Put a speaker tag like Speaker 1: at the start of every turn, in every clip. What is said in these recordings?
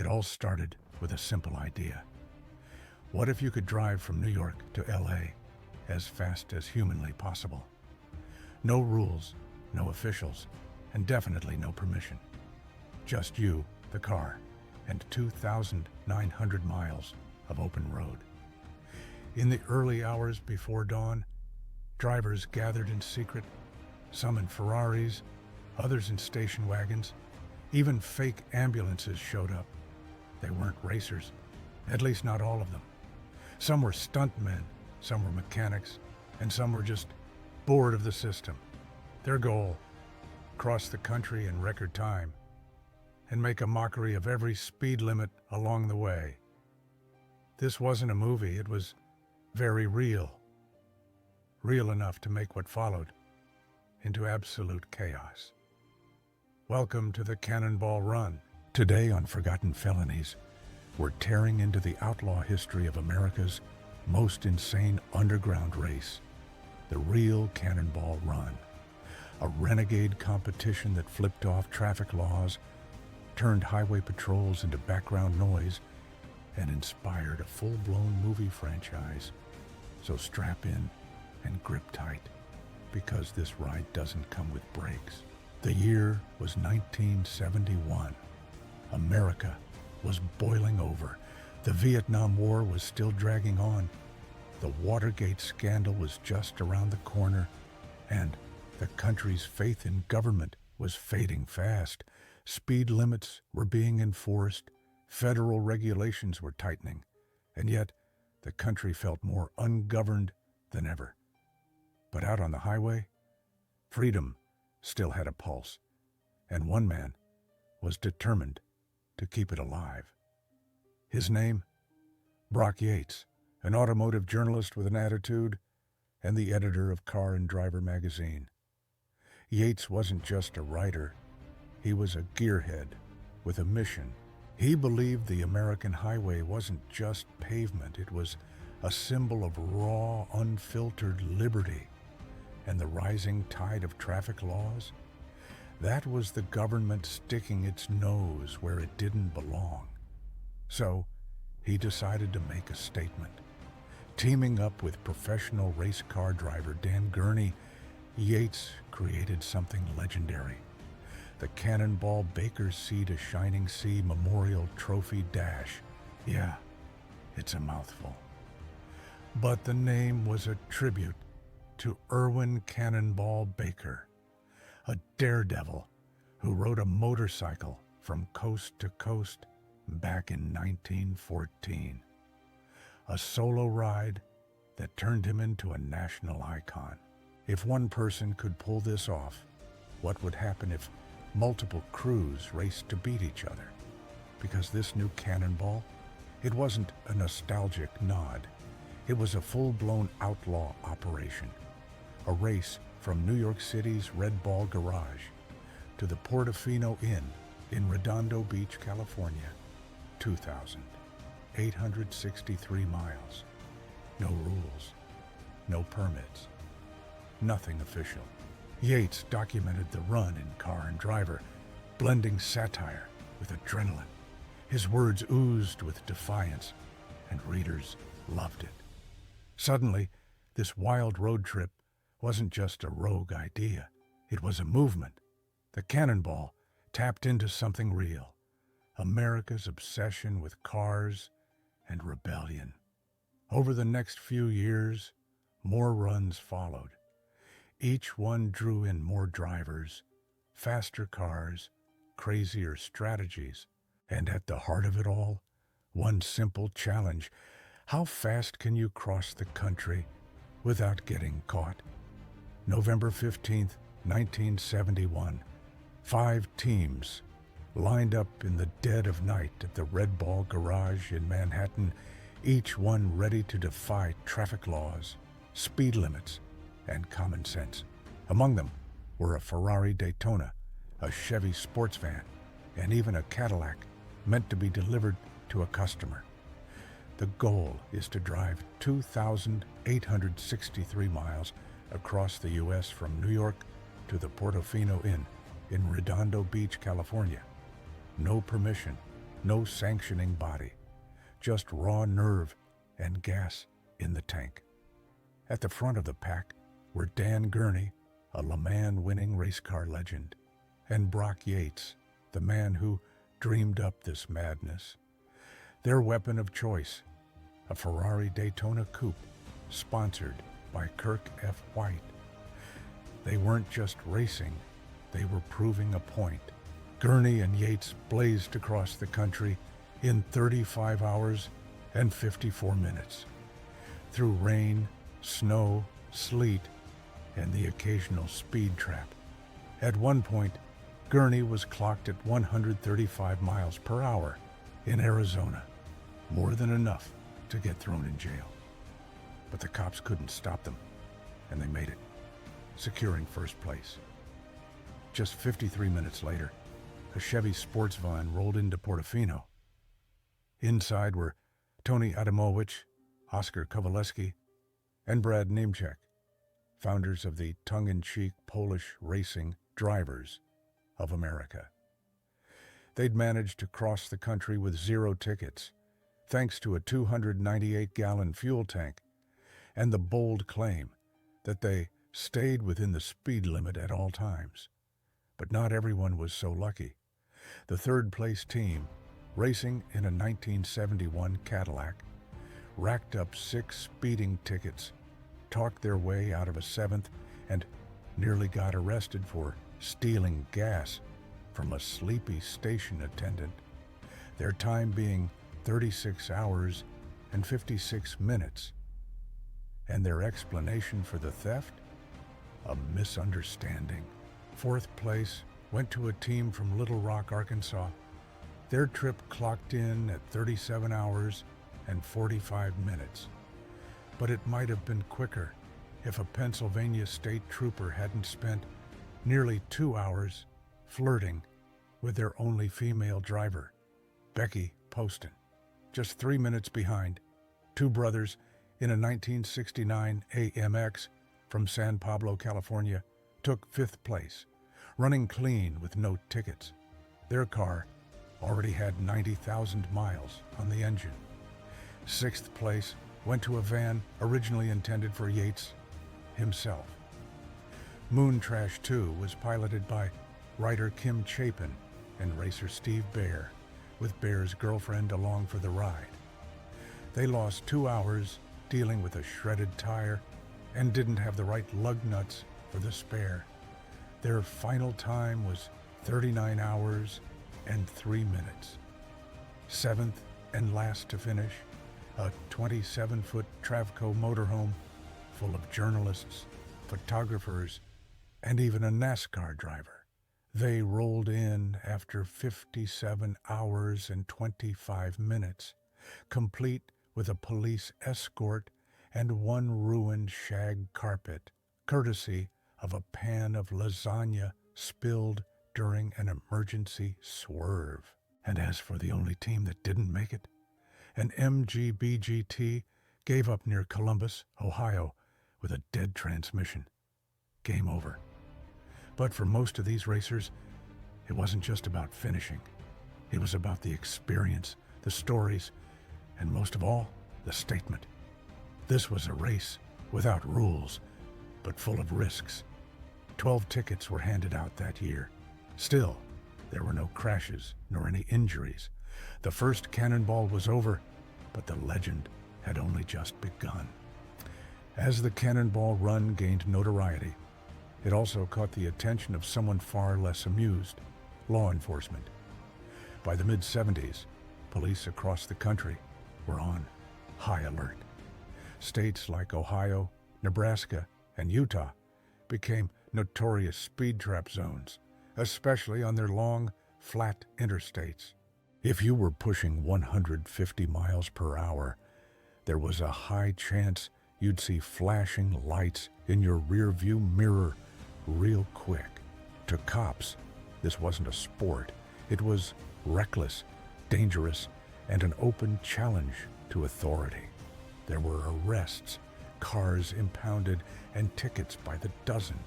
Speaker 1: It all started with a simple idea. What if you could drive from New York to LA as fast as humanly possible? No rules, no officials, and definitely no permission. Just you, the car, and 2,900 miles of open road. In the early hours before dawn, drivers gathered in secret, some in Ferraris, others in station wagons. Even fake ambulances showed up. They weren't racers, at least not all of them. Some were stuntmen, some were mechanics, and some were just bored of the system. Their goal: cross the country in record time and make a mockery of every speed limit along the way. This wasn't a movie, it was very real. Real enough to make what followed into absolute chaos. Welcome to the Cannonball Run. Today on Forgotten Felonies, we're tearing into the outlaw history of America's most insane underground race, the Real Cannonball Run. A renegade competition that flipped off traffic laws, turned highway patrols into background noise, and inspired a full-blown movie franchise. So strap in and grip tight, because this ride doesn't come with brakes. The year was 1971. America was boiling over. The Vietnam War was still dragging on. The Watergate scandal was just around the corner, and the country's faith in government was fading fast. Speed limits were being enforced, federal regulations were tightening, and yet the country felt more ungoverned than ever. But out on the highway, freedom still had a pulse, and one man was determined to keep it alive. His name? Brock Yates, an automotive journalist with an attitude and the editor of Car and Driver magazine. Yates wasn't just a writer, he was a gearhead with a mission. He believed the American highway wasn't just pavement, it was a symbol of raw, unfiltered liberty. And the rising tide of traffic laws? That was the government sticking its nose where it didn't belong. So, he decided to make a statement. Teaming up with professional race car driver Dan Gurney, Yates created something legendary. The Cannonball Baker's Sea to Shining Sea Memorial Trophy Dash. Yeah, it's a mouthful. But the name was a tribute to Irwin Cannonball Baker, a daredevil who rode a motorcycle from coast to coast back in 1914. A solo ride that turned him into a national icon. If one person could pull this off, what would happen if multiple crews raced to beat each other? Because this new Cannonball, it wasn't a nostalgic nod. It was a full-blown outlaw operation. A race from New York City's Red Ball Garage to the Portofino Inn in Redondo Beach, California. 2,863 miles. No rules, no permits, nothing official. Yates documented the run in Car and Driver, blending satire with adrenaline. His words oozed with defiance, and readers loved it. Suddenly, this wild road trip wasn't just a rogue idea. It was a movement. The Cannonball tapped into something real. America's obsession with cars and rebellion. Over the next few years, more runs followed. Each one drew in more drivers, faster cars, crazier strategies. And at the heart of it all, one simple challenge. How fast can you cross the country without getting caught? November 15th, 1971, 5 teams lined up in the dead of night at the Red Ball Garage in Manhattan, each one ready to defy traffic laws, speed limits, and common sense. Among them were a Ferrari Daytona, a Chevy sports van, and even a Cadillac meant to be delivered to a customer. The goal is to drive 2,863 miles across the U.S. from New York to the Portofino Inn in Redondo Beach, California. No permission, no sanctioning body, just raw nerve and gas in the tank. At the front of the pack were Dan Gurney, a Le Mans winning race car legend, and Brock Yates, the man who dreamed up this madness. Their weapon of choice, a Ferrari Daytona Coupe, sponsored by Kirk F. White. They weren't just racing, they were proving a point. Gurney and Yates blazed across the country in 35 hours and 54 minutes, through rain, snow, sleet, and the occasional speed trap. At one point, Gurney was clocked at 135 miles per hour in Arizona, more than enough to get thrown in jail. But the cops couldn't stop them, and they made it, securing first place. Just 53 minutes later, a Chevy sports van rolled into Portofino. Inside were Tony Adamowicz, Oscar Kowaleski, and Brad Niemczek, founders of the tongue-in-cheek Polish Racing Drivers of America. They'd managed to cross the country with 0 tickets, thanks to a 298-gallon fuel tank and the bold claim that they stayed within the speed limit at all times. But not everyone was so lucky. The third-place team, racing in a 1971 Cadillac, racked up 6 speeding tickets, talked their way out of a 7th, and nearly got arrested for stealing gas from a sleepy station attendant, their time being 36 hours and 56 minutes. And their explanation for the theft? A misunderstanding. 4th place went to a team from Little Rock, Arkansas. Their trip clocked in at 37 hours and 45 minutes. But it might have been quicker if a Pennsylvania state trooper hadn't spent nearly 2 hours flirting with their only female driver, Becky Poston. Just 3 minutes behind, 2 brothers in a 1969 AMX from San Pablo, California, took 5th place, running clean with no tickets. Their car already had 90,000 miles on the engine. 6th place went to a van originally intended for Yates himself. Moon Trash 2 was piloted by writer Kim Chapin and racer Steve Baer, with Baer's girlfriend along for the ride. They lost 2 hours dealing with a shredded tire and didn't have the right lug nuts for the spare. Their final time was 39 hours and 3 minutes. 7th and last to finish, a 27-foot Travco motorhome full of journalists, photographers, and even a NASCAR driver. They rolled in after 57 hours and 25 minutes, complete with a police escort and 1 ruined shag carpet, courtesy of a pan of lasagna spilled during an emergency swerve. And as for the only team that didn't make it, an MGB-GT gave up near Columbus, Ohio, with a dead transmission. Game over. But for most of these racers, it wasn't just about finishing. It was about the experience, the stories, and most of all, the statement. This was a race without rules, but full of risks. 12 tickets were handed out that year. Still, there were no crashes nor any injuries. The first cannonball was over, but the legend had only just begun. As the Cannonball Run gained notoriety, it also caught the attention of someone far less amused: law enforcement. By the mid-70s, police across the country were on high alert. States like Ohio, Nebraska, and Utah became notorious speed trap zones, especially on their long, flat interstates. If you were pushing 150 miles per hour, there was a high chance you'd see flashing lights in your rearview mirror real quick. To cops, this wasn't a sport. It was reckless, dangerous, and an open challenge to authority. There were arrests, cars impounded, and tickets by the dozen.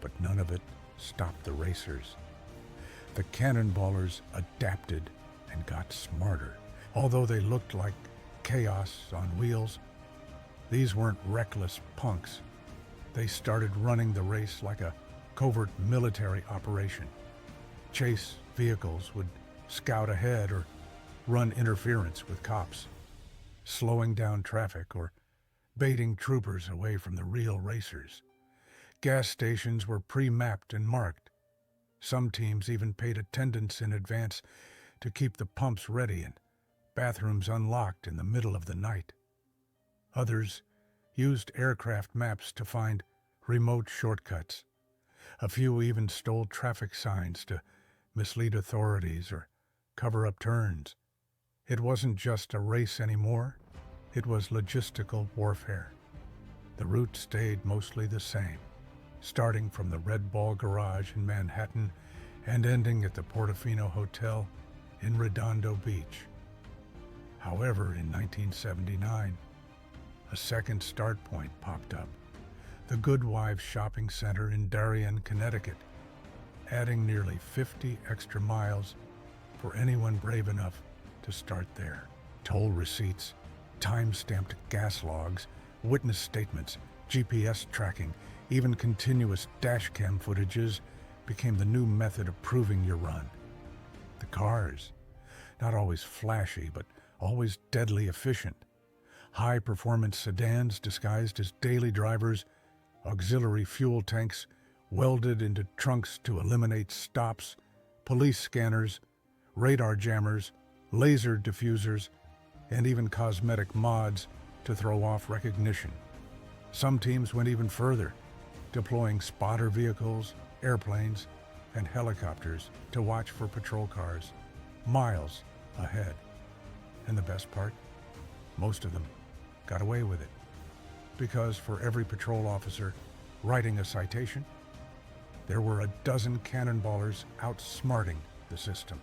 Speaker 1: But none of it stopped the racers. The cannonballers adapted and got smarter. Although they looked like chaos on wheels, these weren't reckless punks. They started running the race like a covert military operation. Chase vehicles would scout ahead or run interference with cops, slowing down traffic or baiting troopers away from the real racers. Gas stations were pre-mapped and marked. Some teams even paid attendants in advance to keep the pumps ready and bathrooms unlocked in the middle of the night. Others used aircraft maps to find remote shortcuts. A few even stole traffic signs to mislead authorities or cover up turns. It wasn't just a race anymore, it was logistical warfare. The route stayed mostly the same, starting from the Red Ball Garage in Manhattan and ending at the Portofino Hotel in Redondo Beach. However, in 1979, a second start point popped up, the Goodwives Shopping Center in Darien, Connecticut, adding nearly 50 extra miles for anyone brave enough to start there. Toll receipts, time-stamped gas logs, witness statements, GPS tracking, even continuous dashcam footages became the new method of proving your run. The cars, not always flashy, but always deadly efficient. High-performance sedans disguised as daily drivers, auxiliary fuel tanks welded into trunks to eliminate stops, police scanners, radar jammers, laser diffusers, and even cosmetic mods to throw off recognition. Some teams went even further, deploying spotter vehicles, airplanes, and helicopters to watch for patrol cars miles ahead. And the best part? Most of them got away with it. Because for every patrol officer writing a citation, there were a dozen cannonballers outsmarting the system.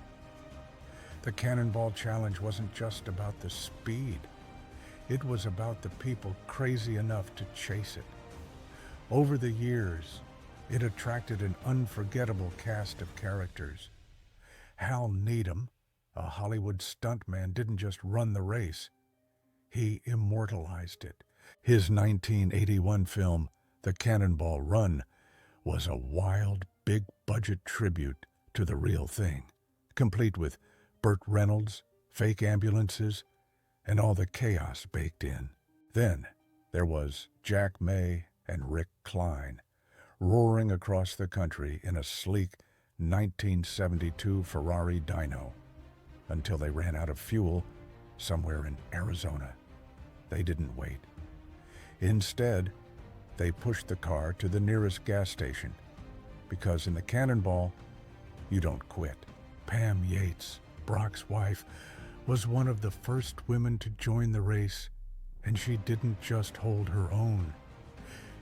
Speaker 1: The Cannonball Challenge wasn't just about the speed. It was about the people crazy enough to chase it. Over the years, it attracted an unforgettable cast of characters. Hal Needham, a Hollywood stuntman, didn't just run the race. He immortalized it. His 1981 film, The Cannonball Run, was a wild, big-budget tribute to the real thing, complete with Burt Reynolds, fake ambulances, and all the chaos baked in. Then there was Jack May and Rick Klein, roaring across the country in a sleek 1972 Ferrari Dyno, until they ran out of fuel somewhere in Arizona. They didn't wait. Instead, they pushed the car to the nearest gas station, because in the Cannonball, you don't quit. Pam Yates, Brock's wife, was one of the first women to join the race, and she didn't just hold her own.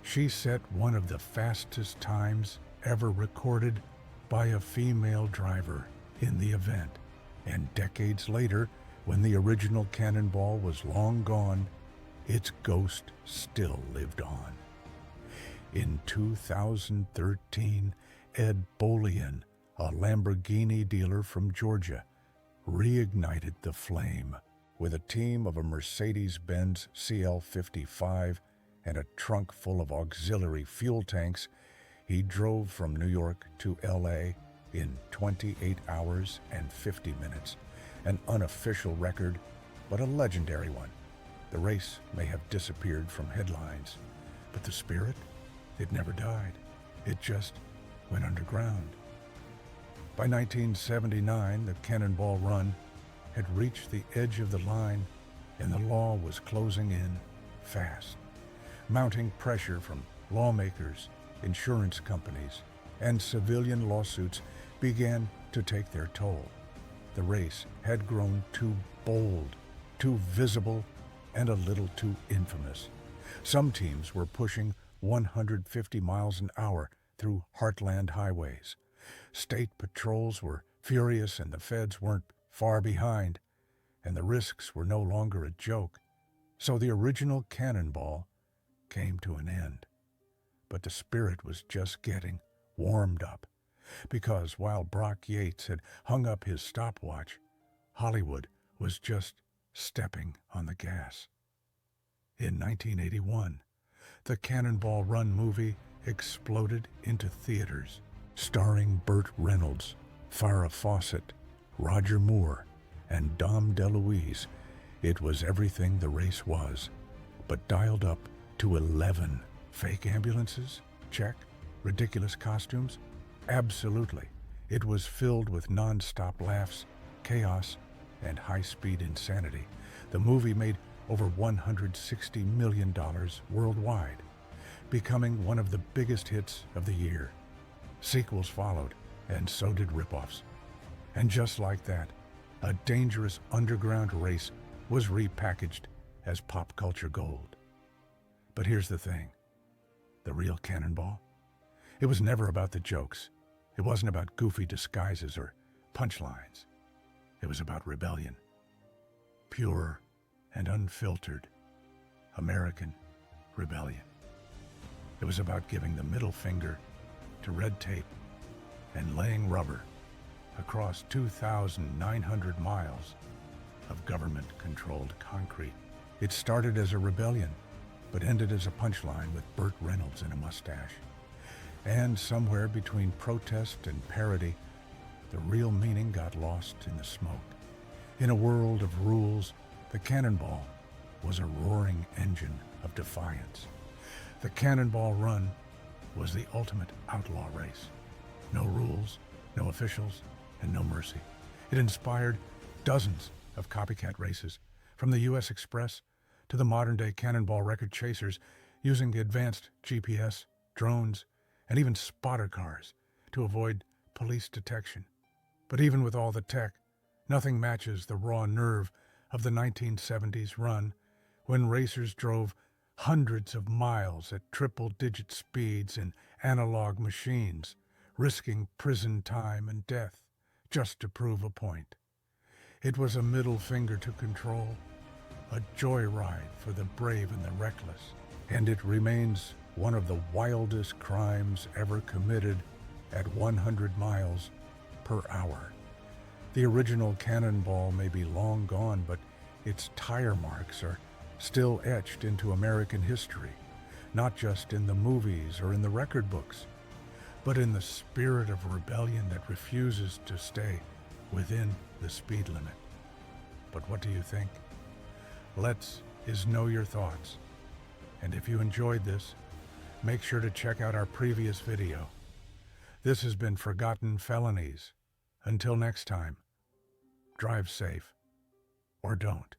Speaker 1: She set one of the fastest times ever recorded by a female driver in the event. And decades later, when the original Cannonball was long gone, its ghost still lived on. In 2013, Ed Bolian, a Lamborghini dealer from Georgia, reignited the flame. With a team of a Mercedes-Benz CL55 and a trunk full of auxiliary fuel tanks, he drove from New York to LA in 28 hours and 50 minutes, an unofficial record, but a legendary one. The race may have disappeared from headlines, but the spirit, it never died. It just went underground. By 1979, the Cannonball Run had reached the edge of the line, and the law was closing in fast. Mounting pressure from lawmakers, insurance companies, and civilian lawsuits began to take their toll. The race had grown too bold, too visible, and a little too infamous. Some teams were pushing 150 miles an hour through heartland highways. State patrols were furious, and the feds weren't far behind, and the risks were no longer a joke. So the original Cannonball came to an end. But the spirit was just getting warmed up, because while Brock Yates had hung up his stopwatch, Hollywood was just stepping on the gas. In 1981, the Cannonball Run movie exploded into theaters, starring Burt Reynolds, Farrah Fawcett, Roger Moore, and Dom DeLuise. It was everything the race was, but dialed up to 11. Fake ambulances? Check. Ridiculous costumes? Absolutely. It was filled with non-stop laughs, chaos, and high-speed insanity. The movie made over $160 million worldwide, becoming one of the biggest hits of the year. Sequels followed, and so did ripoffs. And just like that, a dangerous underground race was repackaged as pop culture gold. But here's the thing. The Real Cannonball? It was never about the jokes. It wasn't about goofy disguises or punchlines. It was about rebellion. Pure and unfiltered American rebellion. It was about giving the middle finger to red tape and laying rubber across 2,900 miles of government-controlled concrete. It started as a rebellion, but ended as a punchline with Burt Reynolds in a mustache. And somewhere between protest and parody, the real meaning got lost in the smoke. In a world of rules, the Cannonball was a roaring engine of defiance. The Cannonball Run was the ultimate outlaw race. No rules, no officials, and no mercy. It inspired dozens of copycat races, from the U.S. Express to the modern-day Cannonball record chasers using the advanced GPS, drones, and even spotter cars to avoid police detection. But even with all the tech, nothing matches the raw nerve of the 1970s run, when racers drove hundreds of miles at triple-digit speeds in analog machines, risking prison time and death just to prove a point. It was a middle finger to control, a joyride for the brave and the reckless, and it remains one of the wildest crimes ever committed at 100 miles per hour. The original Cannonball may be long gone, but its tire marks are still etched into American history, not just in the movies or in the record books, but in the spirit of rebellion that refuses to stay within the speed limit. But what do you think? Let's know your thoughts. And if you enjoyed this, make sure to check out our previous video. This has been Forgotten Felonies. Until next time, drive safe or don't.